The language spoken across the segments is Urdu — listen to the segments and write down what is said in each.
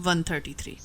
133।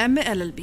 MA LLB,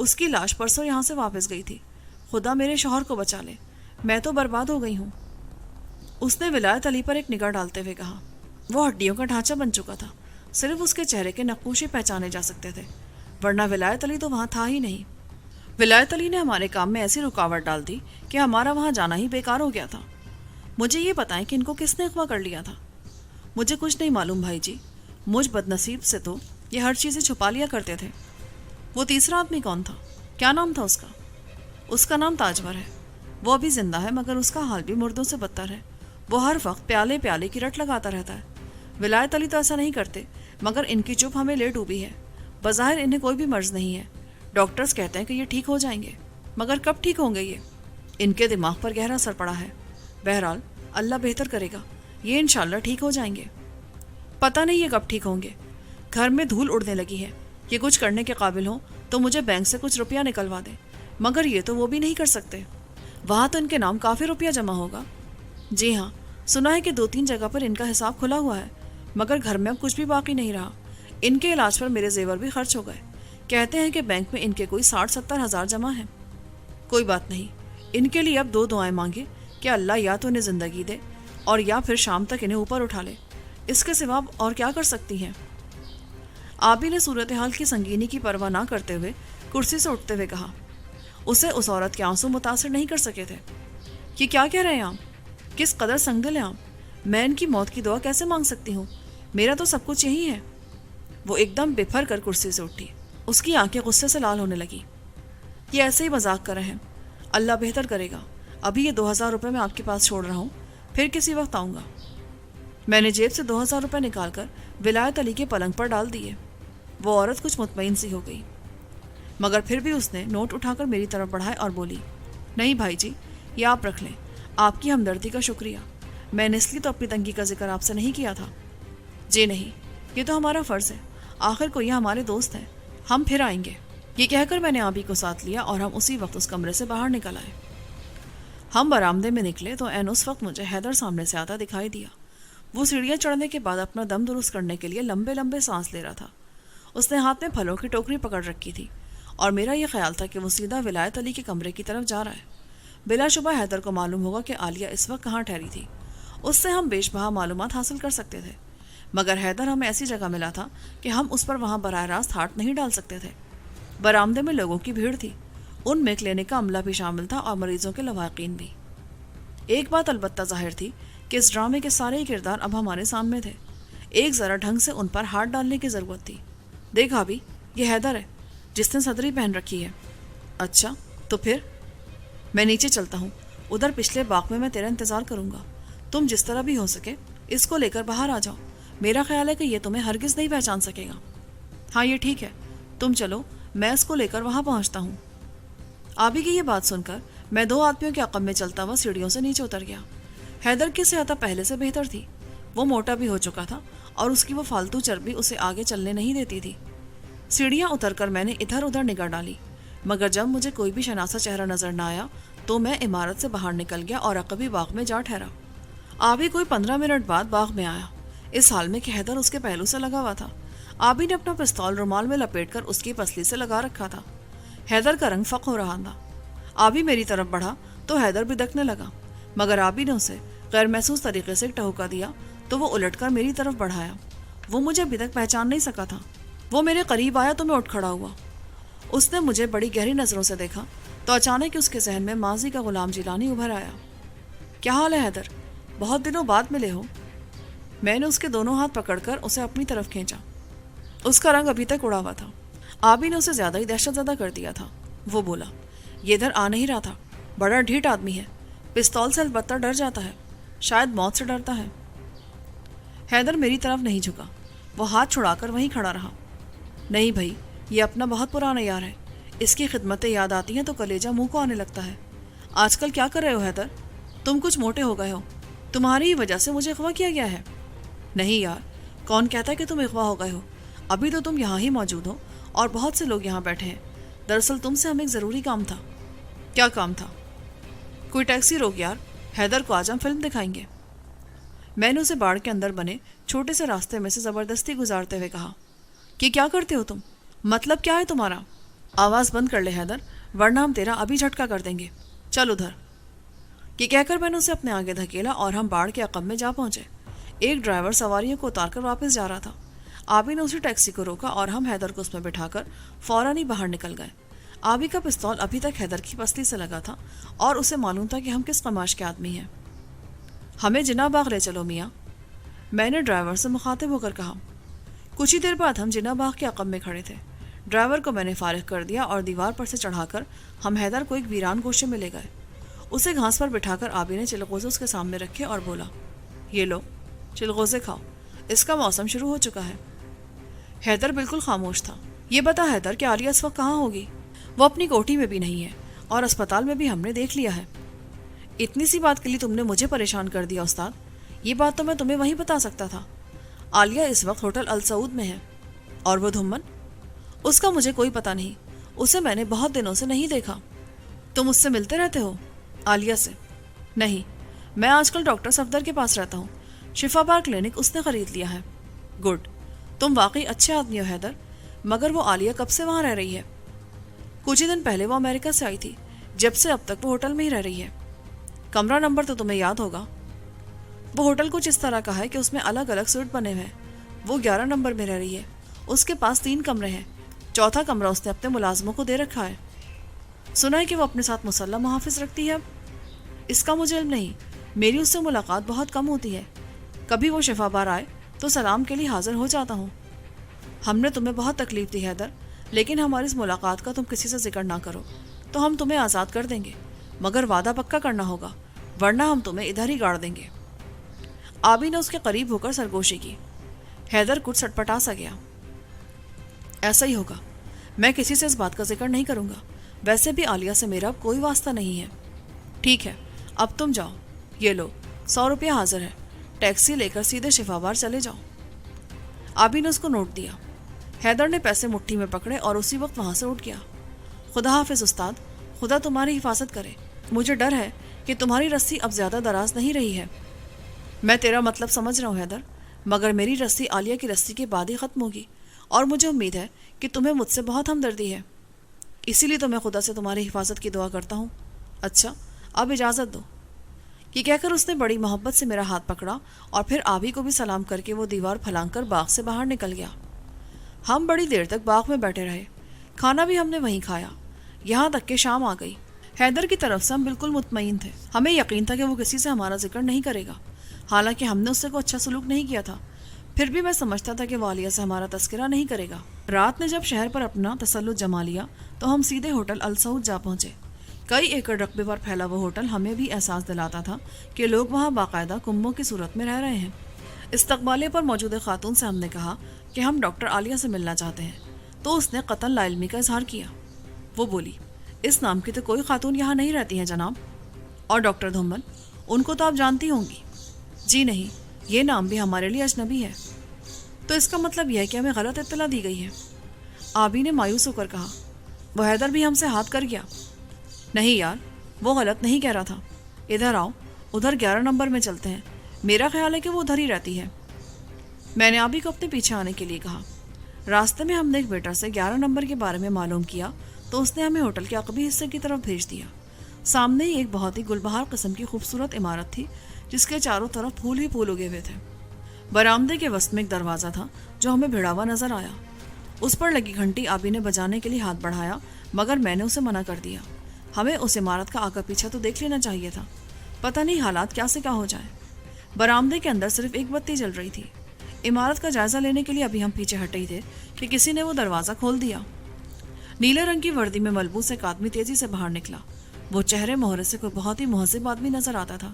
اس کی لاش پرسوں یہاں سے واپس گئی تھی. خدا میرے شوہر کو بچا لے, میں تو برباد ہو گئی ہوں. اس نے ولایت علی پر ایک نگاہ ڈالتے ہوئے کہا. وہ ہڈیوں کا ڈھانچہ بن چکا تھا, صرف اس کے چہرے کے نقوش ہی پہچانے جا سکتے تھے, ورنہ ولایت علی تو وہاں تھا ہی نہیں. ولایت علی نے ہمارے کام میں ایسی رکاوٹ ڈال دی کہ ہمارا وہاں جانا ہی بیکار ہو گیا تھا. مجھے یہ بتائیں کہ ان کو کس نے اغوا کر لیا تھا؟ مجھے کچھ نہیں معلوم بھائی جی. مجھ بدنصیب سے تو یہ ہر چیزیں چھپا لیا کرتے تھے. وہ تیسرا آدمی کون تھا؟ کیا نام تھا اس کا؟ اس کا نام تاجور ہے. وہ ابھی زندہ ہے مگر اس کا حال بھی مردوں سے بدتر ہے. وہ ہر وقت پیالے پیالے کی رٹ لگاتا رہتا ہے. ولایت علی تو ایسا نہیں کرتے, مگر ان کی چپ ہمیں لے ڈوبی ہے. بظاہر انہیں کوئی بھی مرض نہیں ہے. ڈاکٹرز کہتے ہیں کہ یہ ٹھیک ہو جائیں گے, مگر کب ٹھیک ہوں گے؟ یہ ان کے دماغ پر گہرا اثر پڑا ہے. بہرحال اللہ بہتر کرے گا, یہ انشاءاللہ ٹھیک ہو جائیں گے. پتہ نہیں یہ کب ٹھیک ہوں گے. گھر میں دھول اڑنے لگی ہے. یہ کچھ کرنے کے قابل ہوں تو مجھے بینک سے کچھ روپیہ نکلوا دیں, مگر یہ تو وہ بھی نہیں کر سکتے. وہاں تو ان کے نام کافی روپیہ جمع ہوگا. جی ہاں, سنا ہے کہ 2-3 جگہ پر ان کا حساب کھلا ہوا ہے, مگر گھر میں اب کچھ بھی باقی نہیں رہا. ان کے علاج پر میرے زیور بھی خرچ ہو گئے. کہتے ہیں کہ بینک میں ان کے کوئی 60-70 ہزار جمع ہیں. کوئی بات نہیں, ان کے لیے اب 2 دعائیں مانگے کہ اللہ یا تو انہیں زندگی دے اور یا پھر شام تک انہیں اوپر اٹھا لے. اس کے سوا اور کیا کر سکتی ہیں؟ آبی نے صورتحال کی سنگینی کی پرواہ نہ کرتے ہوئے کرسی سے اٹھتے ہوئے کہا. اسے اس عورت کے آنسو متاثر نہیں کر سکے تھے. یہ کیا کہہ رہے ہیں آپ؟ کس قدر سنگ دل ہیں آپ. میں ان کی موت کی دعا کیسے مانگ سکتی ہوں؟ میرا تو سب کچھ یہی ہے. وہ ایک دم بپھر کر کرسی سے اٹھی. اس کی آنکھیں غصے سے لال ہونے لگی. یہ ایسے ہی مذاق کر رہے ہیں. اللہ بہتر کرے گا. ابھی یہ 2000 روپے میں آپ کے پاس چھوڑ رہا ہوں, پھر کسی وقت آؤں گا. میں نے جیب سے 2000 روپے نکال کر ولایت علی کے پلنگ پر ڈال دیے. وہ عورت کچھ مطمئن سی ہو گئی, مگر پھر بھی اس نے نوٹ اٹھا کر میری طرف بڑھائے اور بولی. نہیں بھائی جی, یہ آپ رکھ لیں. آپ کی ہمدردی کا شکریہ. میں نے اس لیے تو اپنی تنگی کا ذکر آپ سے نہیں کیا تھا. جی نہیں, یہ تو ہمارا فرض ہے. آخر کو یہ ہمارے دوست ہیں. ہم پھر آئیں گے. یہ کہہ کر میں نے آبی کو ساتھ لیا اور ہم اسی وقت اس کمرے سے باہر نکل آئے. ہم برآمدے میں نکلے تو عین اس وقت مجھے حیدر سامنے سے آتا دکھائی دیا. وہ سیڑھیاں چڑھنے کے بعد اپنا دم درست کرنے کے لیے لمبے لمبے سانس لے رہا تھا. اس نے ہاتھ میں پھلوں کی ٹوکری پکڑ رکھی تھی اور میرا یہ خیال تھا کہ وہ سیدھا ولایت علی کے کمرے کی طرف جا رہا ہے. بلا شبہ حیدر کو معلوم ہوگا کہ عالیہ اس وقت کہاں ٹھہری تھی. اس سے ہم بیش بہا معلومات حاصل کر سکتے تھے, مگر حیدر ہمیں ایسی جگہ ملا تھا کہ ہم اس پر وہاں براہ راست ہاتھ نہیں ڈال سکتے تھے. برآمدے میں لوگوں کی بھیڑ تھی. ان میں کلینک کا عملہ بھی شامل تھا اور مریضوں کے لواحقین بھی. ایک بات البتہ ظاہر تھی کہ اس ڈرامے کے سارے کردار اب ہمارے سامنے تھے. ایک ذرا ڈھنگ سے ان پر ہاتھ ڈالنے کی ضرورت تھی. دیکھ ابھی, یہ حیدر ہے جس نے صدری پہن رکھی ہے. اچھا تو پھر میں نیچے چلتا ہوں. ادھر پچھلے باغ میں تیرا انتظار کروں گا. تم جس طرح بھی ہو سکے اس کو لے کر باہر آ جاؤ. میرا خیال ہے کہ یہ تمہیں ہرگز نہیں پہچان سکے گا. ہاں یہ ٹھیک ہے, تم چلو, میں اس کو لے کر وہاں پہنچتا ہوں. آبی کی یہ بات سن کر میں 2 آدمیوں کے عقب میں چلتا ہوا سیڑھیوں سے نیچے اتر گیا. حیدر کی صحت پہلے سے بہتر تھی. وہ موٹا بھی ہو چکا تھا اور اس کی وہ فالتو چربی اسے آگے چلنے نہیں دیتی تھی. سیڑھیاں اتر کر میں نے ادھر ادھر نگاہ ڈالی, مگر جب مجھے کوئی بھی شناسا چہرہ نظر نہ آیا تو میں عمارت سے باہر نکل گیا اور عقبی باغ میں جا ٹھہرا. آبی کوئی 15 منٹ بعد باغ میں آیا, اس حال میں کہ حیدر اس کے پہلو سے لگا ہوا تھا. آبی نے اپنا پستول رومال میں لپیٹ کر اس کی پسلی سے لگا رکھا تھا. حیدر کا رنگ فق ہو رہا تھا. آبی میری طرف بڑھا تو حیدر بھی دکنے لگا, مگر آبی نے اسے غیر محسوس طریقے سے ایک ٹہوکا دیا تو وہ الٹ کر میری طرف بڑھایا. وہ مجھے ابھی تک پہچان نہیں سکا تھا. وہ میرے قریب آیا تو میں اٹھ کھڑا ہوا. اس نے مجھے بڑی گہری نظروں سے دیکھا تو اچانک اس کے ذہن میں ماضی کا غلام جیلانی ابھر آیا. کیا حال ہے حیدر, بہت دنوں بعد ملے ہو. میں نے اس کے دونوں ہاتھ پکڑ کر اسے اپنی طرف کھینچا. اس کا رنگ ابھی تک اڑا ہوا تھا. آبی نے اسے زیادہ ہی دہشت زدہ کر دیا تھا. وہ بولا, یہ ادھر آ نہیں رہا تھا. بڑا ڈھیٹ آدمی ہے. پستول سے البتہ ڈر جاتا ہے, شاید موت سے ڈرتا ہے. حیدر میری طرف نہیں جھکا. وہ ہاتھ چھڑا کر وہیں کھڑا رہا. نہیں بھائی, یہ اپنا بہت پرانا یار ہے. اس کی خدمتیں یاد آتی ہیں تو کلیجہ منہ کو آنے لگتا ہے. آج کل کیا کر رہے ہو حیدر؟ تم کچھ موٹے ہو گئے ہو. تمہاری ہی وجہ سے مجھے اغوا کیا گیا ہے. نہیں یار, کون کہتا ہے کہ تم اغوا ہو گئے ہو؟ ابھی تو تم یہاں ہی موجود ہو اور بہت سے لوگ یہاں بیٹھے ہیں. دراصل تم سے ہمیں ایک ضروری کام تھا. کیا کام تھا؟ کوئی ٹیکسی روک یار, حیدر کو آج ہم فلم دکھائیں گے. میں نے اسے باڑ کے اندر بنے چھوٹے سے راستے میں سے زبردستی گزارتے ہوئے کہا کہ کیا کرتے ہو تم؟ مطلب کیا ہے تمہارا؟ آواز بند کر لے حیدر، ورنہ ہم تیرا ابھی جھٹکا کر دیں گے، چل ادھر۔ یہ کہہ کر میں نے اسے اپنے آگے دھکیلا اور ہم باڑ کے عقب میں جا پہنچے۔ ایک ڈرائیور سواریوں کو اتار کر واپس جا رہا تھا۔ آبی نے اسی ٹیکسی کو روکا اور ہم حیدر کو اس میں بٹھا کر فوراً ہی باہر نکل گئے۔ آبی کا پستول ابھی تک حیدر کی پسلی سے لگا تھا اور اسے معلوم تھا کہ ہم کس قماش کے آدمی ہیں۔ ہمیں جناح باغ لے چلو میاں، میں نے ڈرائیور سے مخاطب ہو کر کہا۔ کچھ ہی دیر بعد ہم جناح باغ کے عقب میں کھڑے تھے۔ ڈرائیور کو میں نے فارغ کر دیا اور دیوار پر سے چڑھا کر ہم حیدر کو ایک ویران گوشے میں لے گئے۔ اسے گھاس پر بٹھا کر آبی نے چلغوزے اس کے سامنے رکھے اور بولا، یہ لو چلغوزے کھاؤ، اس کا موسم شروع ہو چکا ہے۔ حیدر بالکل خاموش تھا۔ یہ بتا حیدر کہ عالیہ اس وقت کہاں ہوگی؟ وہ اپنی کوٹھی میں بھی نہیں ہے اور اسپتال میں بھی ہم نے دیکھ لیا ہے۔ اتنی سی بات کے لیے تم نے مجھے پریشان کر دیا استاد، یہ بات تو میں تمہیں وہیں بتا سکتا تھا۔ عالیہ اس وقت ہوٹل السعود میں ہے۔ اور وہ دھمن؟ اس کا مجھے کوئی پتہ نہیں، اسے میں نے بہت دنوں سے نہیں دیکھا۔ تم اس سے ملتے رہتے ہو؟ عالیہ سے؟ نہیں، میں آج کل ڈاکٹر صفدر کے پاس رہتا ہوں، شفا بار کلینک اس نے خرید لیا ہے۔ گڈ، تم واقعی اچھے آدمی ہو حیدر، مگر وہ عالیہ کب سے وہاں رہ رہی ہے؟ کچھ ہی دن پہلے وہ امریکہ سے آئی تھی، جب سے اب تک وہ ہوٹل میں ہی رہ رہی ہے۔ کمرہ نمبر تو تمہیں یاد ہوگا؟ وہ ہوٹل کچھ اس طرح کا ہے کہ اس میں الگ الگ سوٹ بنے ہوئے ہیں۔ وہ 11 نمبر میں رہ رہی ہے۔ اس کے پاس 3 کمرے ہیں، چوتھا کمرہ اس نے اپنے ملازموں کو دے رکھا ہے۔ سنا ہے کہ وہ اپنے ساتھ مسلح محافظ رکھتی ہے۔ اب اس کا مجھے علم نہیں، میری اس سے ملاقات بہت کم ہوتی ہے۔ کبھی وہ شفا بار آئے تو سلام کے لیے حاضر ہو جاتا ہوں۔ ہم نے تمہیں بہت تکلیف دی حیدر، لیکن ہماری اس ملاقات کا تم کسی سے ذکر نہ کرو تو ہم تمہیں آزاد کر دیں گے، مگر وعدہ پکا کرنا ہوگا، ورنہ ہم تمہیں ادھر ہی گاڑ دیں گے۔ آبی نے اس کے قریب ہو کر سرگوشی کی۔ حیدر کچھ سٹپٹا سا گیا۔ ایسا ہی ہوگا، میں کسی سے اس بات کا ذکر نہیں کروں گا، ویسے بھی عالیہ سے میرا اب کوئی واسطہ نہیں ہے۔ ٹھیک ہے، اب تم جاؤ، یہ لو 100 روپیہ حاضر ہے، ٹیکسی لے کر سیدھے شفا بار چلے جاؤ۔ آبی نے اس کو نوٹ دیا۔ حیدر نے پیسے مٹھی میں پکڑے اور اسی وقت وہاں سے اٹھ گیا۔ خدا حافظ استاد، خدا تمہاری حفاظت کرے، مجھے ڈر ہے کہ تمہاری رسی اب زیادہ دراز نہیں رہی ہے۔ میں تیرا مطلب سمجھ رہا ہوں حیدر، مگر میری رسی عالیہ کی رسی کے بعد ہی ختم ہوگی، اور مجھے امید ہے کہ تمہیں مجھ سے بہت ہمدردی ہے، اسی لیے تو میں خدا سے تمہاری حفاظت کی دعا کرتا ہوں۔ اچھا، اب اجازت دو۔ یہ کہہ کر اس نے بڑی محبت سے میرا ہاتھ پکڑا اور پھر آبی کو بھی سلام کر کے وہ دیوار پھلانگ کر باغ سے باہر نکل گیا۔ ہم بڑی دیر تک باغ میں بیٹھے رہے، کھانا بھی ہم نے وہیں کھایا، یہاں تک کہ شام آ گئی۔ حیدر کی طرف سے ہم بالکل مطمئن تھے، ہمیں یقین تھا کہ وہ کسی سے ہمارا ذکر نہیں کرے گا، حالانکہ ہم نے اس سے کوئی اچھا سلوک نہیں کیا تھا، پھر بھی میں سمجھتا تھا کہ وہ عالیہ سے ہمارا تذکرہ نہیں کرے گا۔ رات نے جب شہر پر اپنا تسلط جما لیا تو ہم سیدھے ہوٹل السعود جا پہنچے۔ کئی ایکڑ رقبے پر پھیلا وہ ہوٹل ہمیں بھی احساس دلاتا تھا کہ لوگ وہاں باقاعدہ کنبوں کی صورت میں رہ رہے ہیں۔ استقبالیہ پر موجود خاتون سے ہم نے کہا کہ ہم ڈاکٹر عالیہ سے ملنا چاہتے ہیں، تو اس نے قطعاً لا علمی کا اظہار کیا۔ وہ بولی، اس نام کی تو کوئی خاتون یہاں نہیں رہتی ہیں جناب۔ اور ڈاکٹر دھمن، ان کو تو آپ جانتی ہوں گی؟ جی نہیں، یہ نام بھی ہمارے لیے اجنبی ہے۔ تو اس کا مطلب یہ ہے کہ ہمیں غلط اطلاع دی گئی ہے۔ آبی نے مایوس ہو کر کہا۔ وہ حیدر بھی ہم سے ہاتھ کر گیا۔ نہیں یار، وہ غلط نہیں کہہ رہا تھا، ادھر آؤ، ادھر 11 نمبر میں چلتے ہیں، میرا خیال ہے کہ وہ ادھر ہی رہتی ہے۔ میں نے آبی کو اپنے پیچھے آنے کے لیے کہا۔ راستے میں ہم نے ایک ویٹر سے 11 نمبر کے بارے میں معلوم کیا تو اس نے ہمیں ہوٹل کے عقبی حصے کی طرف بھیج دیا۔ سامنے ہی ایک بہت ہی گلبہار قسم کی خوبصورت عمارت تھی جس کے چاروں طرف پھول ہی پھول اگے ہوئے تھے۔ برآمدے کے وسط میں ایک دروازہ تھا جو ہمیں بھیڑا ہوا نظر آیا۔ اس پر لگی گھنٹی آبی نے بجانے کے لیے ہاتھ بڑھایا، مگر میں نے اسے منع کر دیا۔ ہمیں اس عمارت کا آگا پیچھا تو دیکھ لینا چاہیے تھا، پتہ نہیں حالات کیا سے کیا ہو جائے۔ برآمدے کے اندر صرف ایک بتی جل رہی تھی۔ عمارت کا جائزہ لینے کے لیے ابھی ہم پیچھے ہٹے ہی تھے کہ کسی نے وہ دروازہ کھول دیا۔ نیلے رنگ کی وردی میں ملبوس ایک آدمی تیزی سے باہر نکلا۔ وہ چہرے مہرے سے کوئی بہت ہی مہذب آدمی نظر آتا تھا۔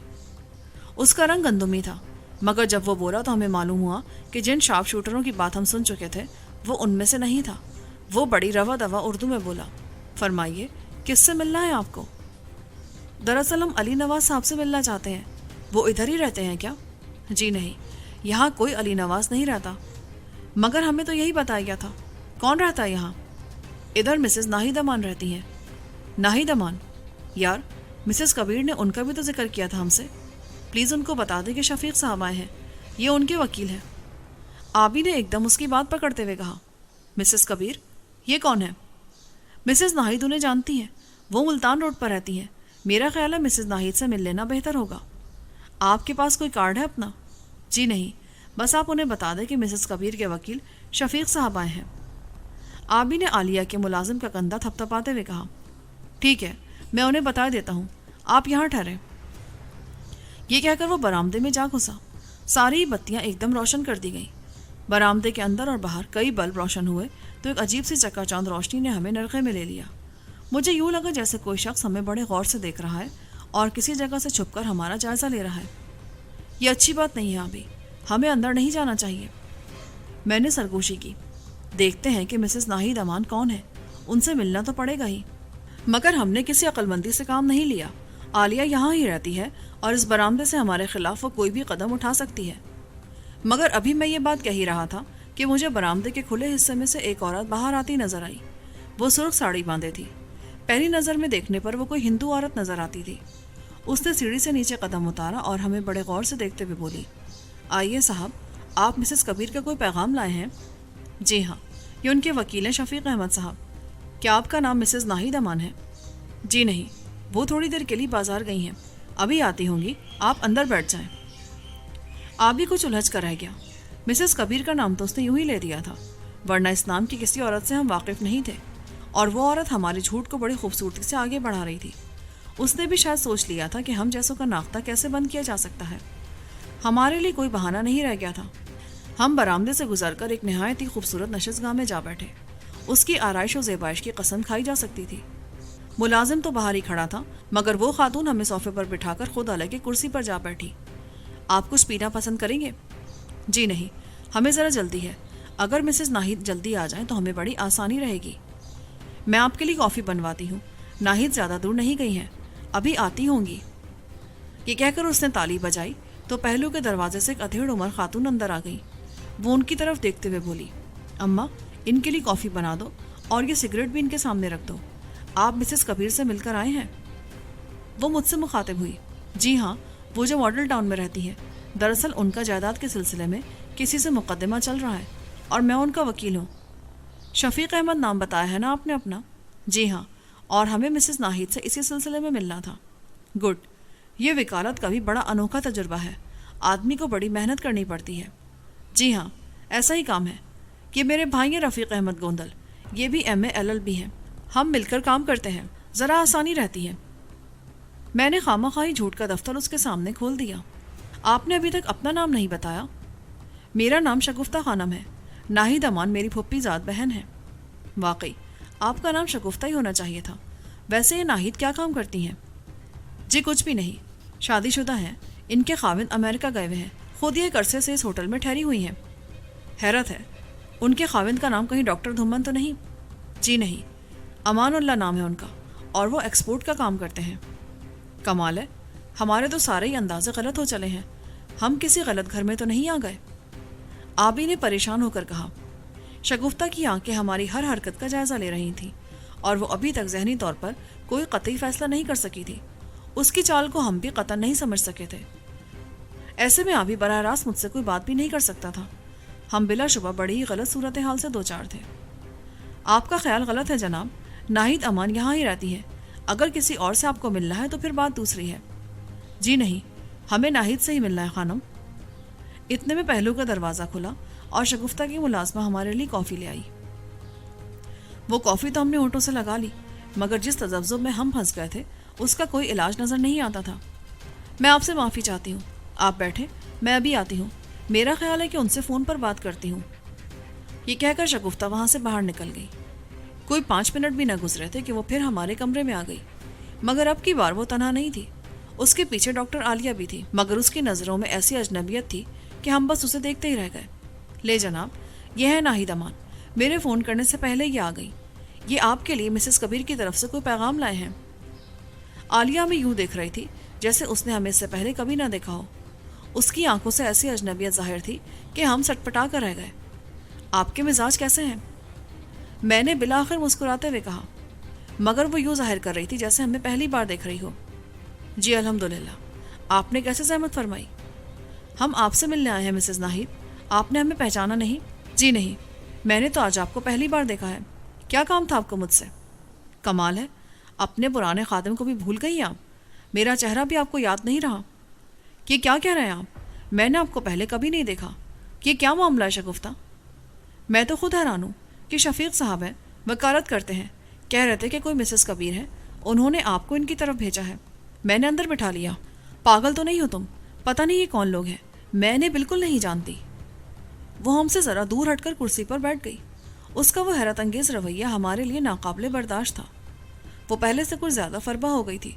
اس کا رنگ گندمی تھا، مگر جب وہ بولا تو ہمیں معلوم ہوا کہ جن شارپ شوٹروں کی بات ہم سن چکے تھے وہ ان میں سے نہیں تھا۔ وہ بڑی روا دوا اردو میں بولا، فرمائیے کس سے ملنا ہے آپ کو؟ دراصل ہم علی نواز صاحب سے ملنا چاہتے ہیں، وہ ادھر ہی رہتے ہیں کیا؟ جی نہیں، یہاں کوئی علی نواز نہیں رہتا، مگر ہمیں تو یہی بتایا گیا تھا۔ کون رہتا ہے یہاں؟ ادھر مسز ناہید امان رہتی ہیں۔ ناہید امان؟ یار، مسز کبیر نے ان کا بھی تو ذکر کیا تھا ہم سے، پلیز ان کو بتا دیں کہ شفیق صاحب آئے ہیں، یہ ان کے وکیل ہیں۔ آبی نے ایک دم اس کی بات پکڑتے ہوئے کہا، مسز کبیر؟ یہ کون ہے؟ مسز ناہید انہیں جانتی ہیں، وہ ملتان روڈ پر رہتی ہیں، میرا خیال ہے مسز ناہید سے مل لینا بہتر ہوگا۔ آپ کے پاس کوئی کارڈ ہے اپنا؟ جی نہیں، بس آپ انہیں بتا دیں کہ مسز کبیر کے وکیل شفیق صاحب آئے ہیں۔ آبی نے عالیہ کے ملازم کا کندھا تھپتھپاتے ہوئے کہا، ٹھیک ہے، میں انہیں بتا دیتا ہوں، آپ یہاں ٹھہریں۔ یہ کہہ کر وہ برآمدے میں جا گھسا۔ ساری بتیاں ایک دم روشن کر دی گئیں۔ برآمدے کے اندر اور باہر کئی بلب روشن ہوئے تو ایک عجیب سی چکا چاند روشنی نے ہمیں نرخے میں لے لیا۔ مجھے یوں لگا جیسے کوئی شخص ہمیں بڑے غور سے دیکھ رہا ہے اور کسی جگہ سے چھپ کر ہمارا جائزہ لے رہا ہے۔ یہ اچھی بات نہیں ہے ابھی، ہمیں اندر نہیں جانا چاہیے۔ میں نے سرگوشی کی، دیکھتے ہیں کہ مسز ناہید امان کون ہے، ان سے ملنا تو پڑے گا ہی۔ مگر ہم نے کسی عقل مندی سے کام نہیں لیا۔ عالیہ یہاں ہی رہتی ہے اور اس برآمدے سے ہمارے خلاف وہ کوئی بھی قدم اٹھا سکتی ہے۔ مگر ابھی میں یہ بات کہہ ہی رہا تھا کہ مجھے برآمدے کے کھلے حصے میں سے ایک عورت باہر آتی نظر آئی۔ وہ سرخ ساڑی باندھے تھی۔ پہلی نظر میں دیکھنے پر وہ کوئی ہندو عورت نظر آتی تھی۔ اس نے سیڑھی سے نیچے قدم اتارا اور ہمیں بڑے غور سے دیکھتے ہوئے بولی، آئیے صاحب، آپ مسز کبیر کا کوئی پیغام لائے ہیں؟ جی ہاں، یہ ان کے وکیل ہیں شفیق احمد صاحب۔ کیا آپ کا نام مسز ناہید امان ہے؟ جی نہیں، وہ تھوڑی دیر کے لیے بازار گئی ہیں، ابھی آتی ہوں گی، آپ اندر بیٹھ جائیں۔ آپ بھی کچھ الجھ کر رہ گیا۔ مسز کبیر کا نام تو اس نے یوں ہی لے دیا تھا، ورنہ اس نام کی کسی عورت سے ہم واقف نہیں تھے، اور وہ عورت ہماری جھوٹ کو بڑی خوبصورتی سے آگے بڑھا رہی تھی۔ اس نے بھی شاید سوچ لیا تھا کہ ہم جیسوں کا ناختہ کیسے بند کیا جا سکتا ہے۔ ہمارے لیے کوئی بہانہ نہیں رہ گیا تھا۔ ہم برآمدے سے گزر کر ایک نہایت ہی خوبصورت نشستگاہ میں جا بیٹھے۔ اس کی آرائش و زیبائش کی قسم کھائی جا سکتی تھی۔ ملازم تو باہر ہی کھڑا تھا، مگر وہ خاتون ہمیں صوفے پر بٹھا کر خود الگ ایک کرسی پر جا بیٹھی۔ آپ کچھ پینا پسند کریں گے؟ جی نہیں، ہمیں ذرا جلدی ہے، اگر مسز ناہید جلدی آ جائیں تو ہمیں بڑی آسانی رہے گی۔ میں آپ کے لیے کافی بنواتی ہوں، ناہید زیادہ دور نہیں گئی ہیں، ابھی آتی ہوں گی۔ یہ کہہ کر اس نے تالی بجائی تو پہلو کے دروازے سے ایک ادھیڑ عمر خاتون اندر آ گئی۔ وہ ان کی طرف دیکھتے ہوئے بولی، اماں، ان کے لیے کافی بنا دو اور یہ سگریٹ بھی ان کے سامنے رکھ دو۔ آپ مسز کبیر سے مل کر آئے ہیں؟ وہ مجھ سے مخاطب ہوئی۔ جی ہاں، وہ جو ماڈل ٹاؤن میں رہتی ہے، دراصل ان کا جائیداد کے سلسلے میں کسی سے مقدمہ چل رہا ہے اور میں ان کا وکیل ہوں۔ شفیق احمد نام بتایا ہے نا آپ نے اپنا؟ جی ہاں، اور ہمیں مسز ناہید سے اسی سلسلے میں ملنا تھا۔ گڈ، یہ وکالت کا بھی بڑا انوکھا تجربہ ہے، آدمی کو بڑی محنت کرنی پڑتی ہے۔ جی ہاں، ایسا ہی کام ہے۔ یہ میرے بھائی ہیں رفیق احمد گوندل، یہ بھی M A L L B ہیں، ہم مل کر کام کرتے ہیں، ذرا آسانی رہتی ہے۔ میں نے خواہ مخواہ جھوٹ کا دفتر اس کے سامنے کھول دیا۔ آپ نے ابھی تک اپنا نام نہیں بتایا۔ میرا نام شگفتہ خانم ہے، ناہید امان میری پھپھی زاد بہن ہے۔ واقعی آپ کا نام شگفتہ ہی ہونا چاہیے تھا۔ ویسے یہ ناہید کیا کام کرتی ہیں؟ جی کچھ بھی نہیں، شادی شدہ ہیں، ان کے خاوند امریکہ گئے ہوئے ہیں، خود یہ ایک عرصے سے اس ہوٹل میں ٹھہری ہوئی ہیں۔ حیرت ہے، ان کے خاوند کا نام کہیں ڈاکٹر دھمن تو نہیں؟ جی نہیں، امان اللہ نام ہے ان کا، اور وہ ایکسپورٹ کا کام کرتے ہیں۔ کمال ہے، ہمارے تو سارے ہی اندازے غلط ہو چلے ہیں، ہم کسی غلط گھر میں تو نہیں آ گئے؟ آبی نے پریشان ہو کر کہا۔ شگفتہ کی آنکھیں ہماری ہر حرکت کا جائزہ لے رہی تھیں، اور وہ ابھی تک ذہنی طور پر کوئی قطعی فیصلہ نہیں کر سکی تھی۔ اس کی چال کو ہم بھی قطعا نہیں سمجھ سکے تھے۔ ایسے میں آبی براہ راست مجھ سے کوئی بات بھی نہیں کر سکتا تھا۔ ہم بلا شبہ بڑی ہی غلط صورتحال سے دوچار تھے۔ آپ کا خیال غلط ہے جناب، ناہید امان یہاں ہی رہتی ہے، اگر کسی اور سے آپ کو ملنا ہے تو پھر بات دوسری ہے۔ جی نہیں، ہمیں ناہید سے ہی ملنا ہے خانم۔ اتنے میں پہلو کا دروازہ کھلا اور شگفتہ کی ملازمہ ہمارے لیے کافی لے آئی۔ وہ کافی تو ہم نے ہونٹوں سے لگا لی، مگر جس تذبذب میں ہم پھنس گئے تھے اس کا کوئی علاج نظر نہیں آتا تھا۔ میں آپ سے معافی چاہتی ہوں، آپ بیٹھے، میں ابھی آتی ہوں، میرا خیال ہے کہ ان سے فون پر بات کرتی ہوں۔ یہ کہہ کر شگفتہ وہاں سے باہر نکل گئی۔ کوئی 5 منٹ بھی نہ گزرے تھے کہ وہ پھر ہمارے کمرے میں آ گئی، مگر اب کی بار وہ تنہا نہیں تھی، اس کے پیچھے ڈاکٹر عالیہ بھی تھی، مگر اس کی نظروں میں ایسی اجنبیت تھی کہ ہم بس اسے دیکھتے ہی رہ گئے۔ لے جناب، یہ ہے ناہید امان، میرے فون کرنے سے پہلے یہ آ گئی، یہ آپ کے لیے مسز کبیر کی طرف سے کوئی پیغام لائے ہیں۔ عالیہ ہمیں یوں دیکھ رہی تھی جیسے اس نے ہمیں اس سے پہلے کبھی نہ دیکھا ہو۔ اس کی آنکھوں سے ایسی اجنبیت ظاہر تھی کہ ہم سٹپٹا کر رہ گئے۔ آپ کے مزاج کیسے ہیں؟ میں نے بالآخر مسکراتے ہوئے کہا، مگر وہ یوں ظاہر کر رہی تھی جیسے ہمیں پہلی بار دیکھ رہی ہو۔ جی الحمدللہ، آپ نے کیسے زحمت فرمائی؟ ہم آپ سے ملنے آئے ہیں مسز ناہید، آپ نے ہمیں پہچانا نہیں؟ جی نہیں، میں نے تو آج آپ کو پہلی بار دیکھا ہے، کیا کام تھا آپ کو مجھ سے؟ کمال ہے، اپنے پرانے خادم کو بھی بھول گئی آپ؟ میرا چہرہ بھی آپ کو یاد نہیں رہا؟ یہ کیا کہہ رہے ہیں آپ؟ میں نے آپ کو پہلے کبھی نہیں دیکھا. یہ کیا معاملہ ہے شگفتہ؟ میں تو خود حیران ہوں کہ شفیق صاحب ہیں، وکالت کرتے ہیں، کہہ رہے تھے کہ کوئی مسز کبیر ہے، انہوں نے آپ کو ان کی طرف بھیجا ہے. میں نے اندر بٹھا لیا. پاگل تو نہیں ہو تم؟ پتہ نہیں یہ کون لوگ ہیں، میں نے بالکل نہیں جانتی. وہ ہم سے ذرا دور ہٹ کر کرسی پر بیٹھ گئی. اس کا وہ حیرت انگیز رویہ ہمارے لیے ناقابل برداشت تھا. وہ پہلے سے کچھ زیادہ فربہ ہو گئی تھی.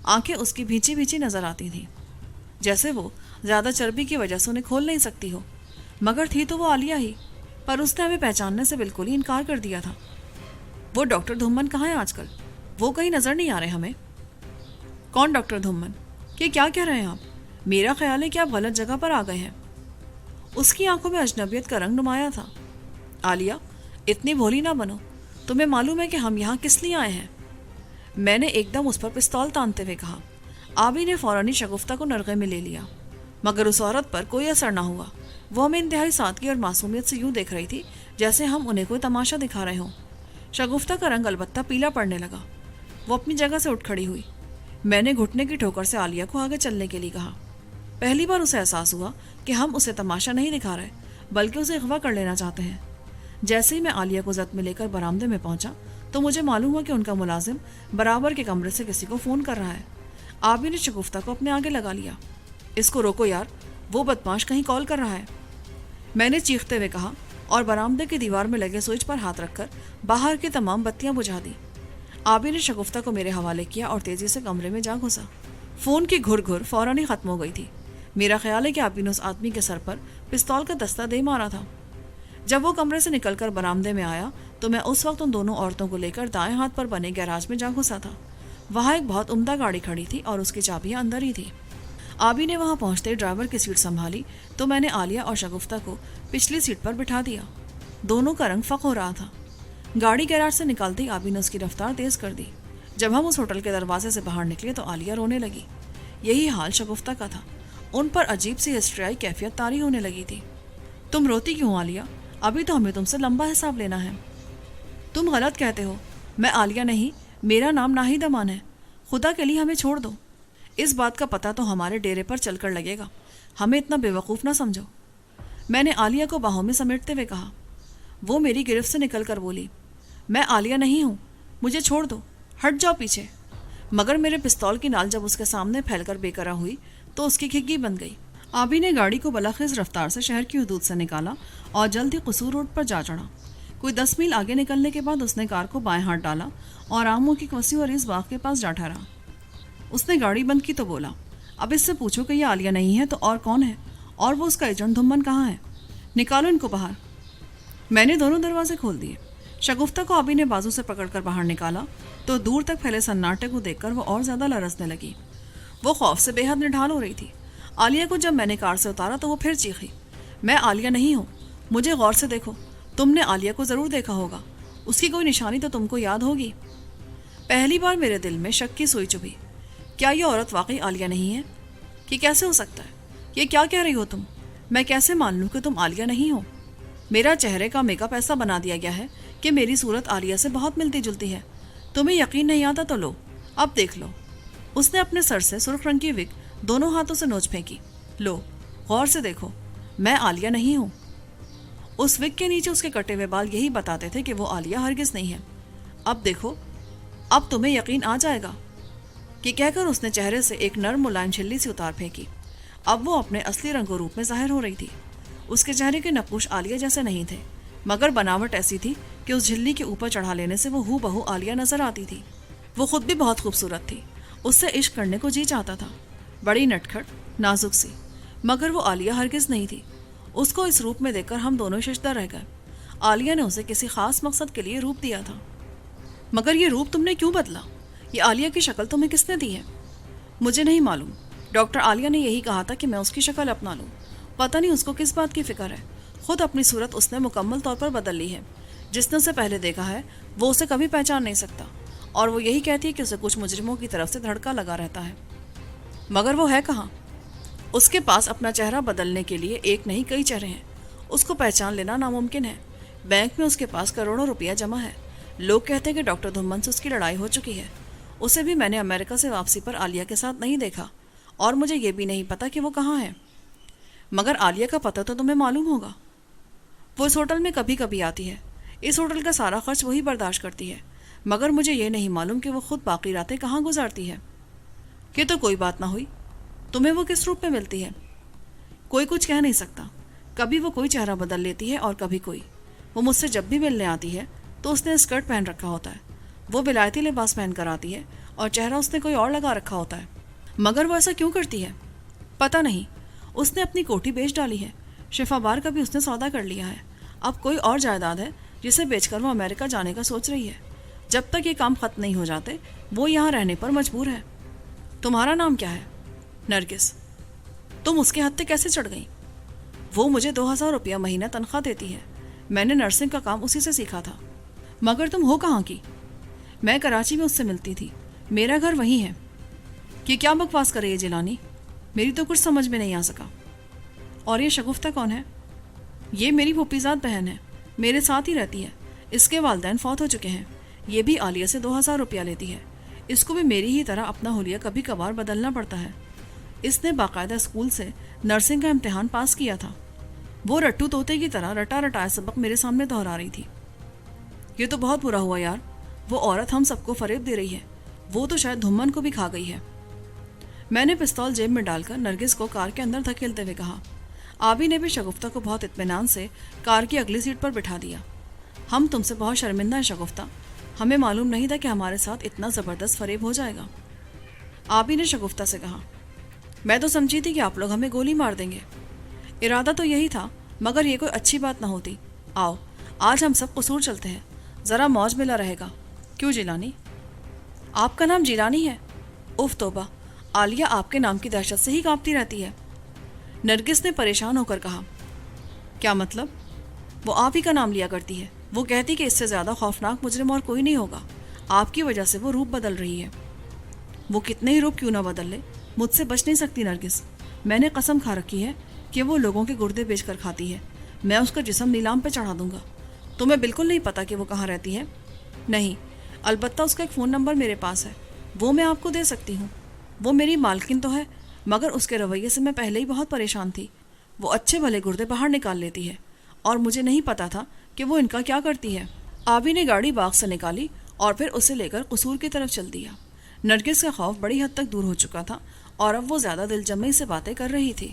آنکھیں اس کی بھیچی بھیچی نظر آتی تھیں، جیسے وہ زیادہ چربی کی وجہ سے انہیں کھول نہیں سکتی ہو. مگر تھی تو وہ عالیہ ہی، پر اس نے ہمیں پہچاننے سے بالکل ہی انکار کر دیا تھا. وہ ڈاکٹر دھمن کہاں ہیں آج کل؟ وہ کہیں نظر نہیں آ رہے ہمیں. کون ڈاکٹر دھمن؟ یہ کیا کہہ رہے ہیں آپ؟ میرا خیال ہے کہ آپ غلط جگہ پر آ گئے ہیں. اس کی آنکھوں میں اجنبیت کا رنگ نمایاں تھا. عالیہ، اتنی بھولی نہ بنو. تمہیں معلوم ہے کہ ہم یہاں کس لیے آئے ہیں؟ میں نے ایک دم اس پر پستول تانتے ہوئے کہا. آبی نے فوراً شگفتہ کو نرغے میں لے لیا، مگر اس عورت پر کوئی اثر نہ ہوا. وہ ہمیں انتہائی سادگی اور معصومیت سے یوں دیکھ رہی تھی جیسے ہم انہیں کوئی تماشا دکھا رہے ہوں. شگفتہ کا رنگ البتہ پیلا پڑنے لگا. وہ اپنی جگہ سے اٹھ کھڑی ہوئی. میں نے گھٹنے کی ٹھوکر سے عالیہ کو آگے چلنے کے لیے کہا. پہلی بار اسے احساس ہوا کہ ہم اسے تماشا نہیں دکھا رہے بلکہ اسے اغوا کر لینا چاہتے ہیں. جیسے ہی میں عالیہ کو زد میں لے کر برآمدے میں پہنچا تو مجھے معلوم ہوا کہ ان کا ملازم برابر کے کمرے سے کسی کو فون کر رہا ہے. آبی نے شگفتہ کو اپنے آگے لگا لیا. اس کو روکو یار، وہ بدماش کہیں کال کر رہا ہے، میں نے چیختے ہوئے کہا، اور برآمدے کی دیوار میں لگے سوئچ پر ہاتھ رکھ کر باہر کی تمام بتیاں بجھا دی. آبی نے شگفتہ کو میرے حوالے کیا اور تیزی سے کمرے میں جا گھسا. فون کی گھر گھر فوراً ہی ختم ہو گئی تھی. میرا خیال ہے کہ آبی نے اس آدمی کے سر پر پستول کا دستہ دے مارا تھا. جب وہ کمرے سے نکل کر برآمدے میں آیا تو میں اس وقت ان دونوں عورتوں کو لے کر دائیں ہاتھ پر بنے گیراج میں جا گھسا تھا. وہاں ایک بہت عمدہ گاڑی کھڑی تھی اور اس کی چابیاں اندر ہی تھی. آبی نے وہاں پہنچتے ڈرائیور کی سیٹ سنبھالی تو میں نے عالیہ اور شگفتہ کو پچھلی سیٹ پر بٹھا دیا. دونوں کا رنگ فق ہو رہا تھا. گاڑی گیراج سے نکالتے آبی نے اس کی رفتار تیز کر دی. جب ہم اس ہوٹل کے دروازے سے باہر نکلے تو عالیہ رونے لگی. یہی حال شگفتہ کا تھا. ان پر عجیب سی ہسٹریائی کیفیت طاری ہونے لگی تھی. تم روتی کیوں عالیہ؟ ابھی تو ہمیں تم سے لمبا حساب لینا ہے. تم غلط کہتے ہو. میں عالیہ نہیں، میرا نام ناہید امان ہے. خدا کے لیے ہمیں چھوڑ دو. اس بات کا پتہ تو ہمارے ڈیرے پر چل کر لگے گا. ہمیں اتنا بے وقوف نہ سمجھو. میں نے عالیہ کو باہوں میں سمیٹتے ہوئے کہا. وہ میری گرفت سے نکل کر بولی، میں عالیہ نہیں ہوں، مجھے چھوڑ دو، ہٹ جاؤ پیچھے. مگر میرے پستول کی نال جب اس کے سامنے پھیل کر بے قرار ہوئی تو اس کی کھگی بن گئی. آبی نے گاڑی کو بلاخیز رفتار سے شہر کی حدود سے نکالا اور جلد ہی قصور روڈ پر جا چڑھا. کوئی 10 میل آگے نکلنے کے بعد اس نے کار کو بائیں ہاتھ ڈالا اور آموں کی وسیع اور اس باغ کے پاس جا ٹھہرا. اس نے گاڑی بند کی تو بولا، اب اس سے پوچھو کہ یہ عالیہ نہیں ہے تو اور کون ہے، اور وہ اس کا ایجنٹ دھمن کہاں ہے؟ نکالو ان کو باہر. میں نے دونوں دروازے کھول دیے. شگفتہ کو آبی نے بازو سے پکڑ کر باہر نکالا تو دور تک پھیلے سناٹے کو دیکھ کر وہ اور زیادہ لرزنے لگی. وہ خوف سے بے حد نڈھال ہو رہی تھی. عالیہ کو جب میں نے کار سے اتارا تو وہ پھر چیخی، میں عالیہ نہیں ہوں، مجھے غور سے دیکھو. تم نے عالیہ کو ضرور دیکھا ہوگا، اس کی کوئی نشانی تو تم کو یاد ہوگی. پہلی بار میرے دل میں شک کی سوئی چبھی. کیا یہ عورت واقعی عالیہ نہیں ہے؟ یہ کیسے ہو سکتا ہے؟ یہ کیا کہہ رہی ہو تم؟ میں کیسے مان لوں کہ تم عالیہ نہیں ہو؟ میرا چہرے کا میک اپ ایسا بنا دیا گیا ہے کہ میری صورت عالیہ سے بہت ملتی جلتی ہے. تمہیں یقین نہیں آتا تو لو، اب دیکھ لو. اس نے اپنے سر سے سرخ رنگ کی وگ دونوں ہاتھوں سے نوچ پھینکی. لو، غور سے دیکھو، میں عالیہ نہیں ہوں. اس وگ کے نیچے اس کے کٹے ہوئے بال یہی بتاتے تھے کہ وہ عالیہ ہرگز نہیں ہے. اب دیکھو، اب تمہیں یقین آ جائے گا. کہ کہہ کر اس نے چہرے سے ایک نرم ملائم چھلی سی اتار پھینکی. اب وہ اپنے اصلی رنگ و روپ میں ظاہر ہو رہی تھی. اس کے چہرے کے نقوش عالیہ جیسے نہیں تھے، مگر بناوٹ ایسی تھی کہ اس جھلی کے اوپر چڑھا لینے سے وہ ہو بہو عالیہ نظر آتی تھی. وہ خود بھی بہت خوبصورت تھی. اس سے عشق کرنے کو جی چاہتا تھا. بڑی نٹکھٹ، نازک سی، مگر وہ عالیہ ہرگز نہیں تھی. اس کو اس روپ میں دیکھ کر ہم دونوں ششدر رہ گئے. عالیہ نے اسے کسی خاص مقصد کے لیے روپ دیا تھا. مگر یہ روپ تم نے کیوں بدلا؟ یہ عالیہ کی شکل تمہیں کس نے دی ہے؟ مجھے نہیں معلوم. ڈاکٹر عالیہ نے یہی کہا تھا کہ میں اس کی شکل اپنا لوں. پتہ نہیں اس کو کس بات کی فکر ہے. خود اپنی صورت اس نے مکمل طور پر بدل لی ہے. جس نے اسے پہلے دیکھا ہے وہ اسے کبھی پہچان نہیں سکتا، اور وہ یہی کہتی ہے کہ اسے کچھ مجرموں کی طرف سے دھڑکا لگا رہتا ہے. مگر وہ ہے کہاں؟ اس کے پاس اپنا چہرہ بدلنے کے لیے ایک نہیں کئی چہرے ہیں. اس کو پہچان لینا ناممکن ہے. بینک میں اس کے پاس کروڑوں روپیہ جمع ہے، لوگ کہتے ہیں کہ ڈاکٹر دھمن سے اس کی لڑائی ہو چکی ہے. اسے بھی میں نے امریکہ سے واپسی پر عالیہ کے ساتھ نہیں دیکھا اور مجھے یہ بھی نہیں پتا کہ وہ کہاں ہے. مگر عالیہ کا پتہ تو تمہیں معلوم ہوگا. وہ اس ہوٹل میں کبھی کبھی آتی ہے. اس ہوٹل کا سارا خرچ وہی برداشت کرتی ہے. مگر مجھے یہ نہیں معلوم کہ وہ خود باقی راتیں کہاں گزارتی ہے. یہ تو کوئی بات نہ ہوئی. تمہیں وہ کس روپ میں ملتی ہے؟ کوئی کچھ کہہ نہیں سکتا. کبھی وہ کوئی چہرہ بدل لیتی ہے اور کبھی کوئی. وہ مجھ سے جب بھی ملنے آتی ہے تو اس نے اسکرٹ پہن رکھا ہوتا ہے. وہ ولایتی لباس پہن کر آتی ہے اور چہرہ اس نے کوئی اور لگا رکھا ہوتا ہے. مگر وہ ایسا کیوں کرتی ہے؟ پتہ نہیں. اس نے اپنی کوٹھی بیچ ڈالی ہے. شفا بار کا بھی اس نے سودا کر لیا ہے. اب کوئی اور جائیداد ہے جسے بیچ کر وہ امریکہ جانے کا سوچ رہی ہے. جب تک یہ کام ختم نہیں ہو جاتے وہ یہاں رہنے پر مجبور ہے. تمہارا نام کیا ہے؟ نرگس. تم اس کے ہاتھ کیسے چڑھ گئی؟ وہ مجھے 2000 روپیہ مہینہ تنخواہ دیتی ہے. میں نے نرسنگ کا کام اسی سے سیکھا تھا. مگر تم ہو کہاں کی؟ میں کراچی میں اس سے ملتی تھی. میرا گھر وہیں ہے. کہ کیا بکواس کرے یہ جیلانی؟ میری تو کچھ سمجھ میں نہیں آ سکا. اور یہ شگفتہ کون ہے؟ یہ میری پھوپھیزاد بہن ہے. میرے ساتھ ہی رہتی ہے. اس کے والدین فوت ہو چکے ہیں. یہ بھی عالیہ سے 2000 روپیہ لیتی ہے. اس کو بھی میری ہی طرح اپنا حلیہ کبھی کبھار بدلنا پڑتا ہے. اس نے باقاعدہ اسکول سے نرسنگ کا امتحان پاس کیا تھا. وہ رٹو طوطے کی طرح رٹا رٹایا سبق میرے سامنے دہرا رہی تھی. یہ تو بہت برا ہوا یار. وہ عورت ہم سب کو فریب دے رہی ہے. وہ تو شاید دھمن کو بھی کھا گئی ہے. میں نے پستول جیب میں ڈال کر نرگس کو کار کے اندر دھکیلتے ہوئے کہا. آبی نے بھی شگفتہ کو بہت اطمینان سے کار کی اگلی سیٹ پر بٹھا دیا. ہم تم سے بہت شرمندہ ہیں شگفتہ. ہمیں معلوم نہیں تھا کہ ہمارے ساتھ اتنا زبردست فریب ہو جائے گا. آبی نے شگفتہ سے کہا. میں تو سمجھی تھی کہ آپ لوگ ہمیں گولی مار دیں گے. ارادہ تو یہی تھا مگر یہ کوئی اچھی بات نہ ہوتی. آؤ آج ہم سب قصور چلتے ہیں. ذرا موج ملا رہے گا. کیوں جیلانی؟ آپ کا نام جیلانی ہے؟ اف توبہ. عالیہ آپ کے نام کی دہشت سے ہی کانپتی رہتی ہے. نرگس نے پریشان ہو کر کہا. کیا مطلب؟ وہ آپ ہی کا نام لیا کرتی ہے. وہ کہتی کہ اس سے زیادہ خوفناک مجرم اور کوئی نہیں ہوگا. آپ کی وجہ سے وہ روپ بدل رہی ہے. وہ کتنے ہی روپ کیوں نہ بدل لے مجھ سے بچ نہیں سکتی نرگس. میں نے قسم کھا رکھی ہے کہ وہ لوگوں کے گردے بیچ کر کھاتی ہے. میں اس کا جسم نیلام پہ چڑھا دوں گا. تمہیں بالکل نہیں پتا کہ وہ کہاں رہتی ہے؟ نہیں. البتہ اس کا ایک فون نمبر میرے پاس ہے. وہ میں آپ کو دے سکتی ہوں. وہ میری مالکن تو ہے مگر اس کے رویے سے میں پہلے ہی بہت پریشان تھی. وہ اچھے بھلے گردے باہر نکال لیتی ہے اور مجھے نہیں پتا تھا کہ وہ ان کا کیا کرتی ہے. آبی نے گاڑی باغ سے نکالی اور پھر اسے لے کر قصور کی طرف چل دیا. نرگس کا خوف بڑی حد تک دور ہو چکا تھا اور اب وہ زیادہ دل جمعی سے باتیں کر رہی تھی.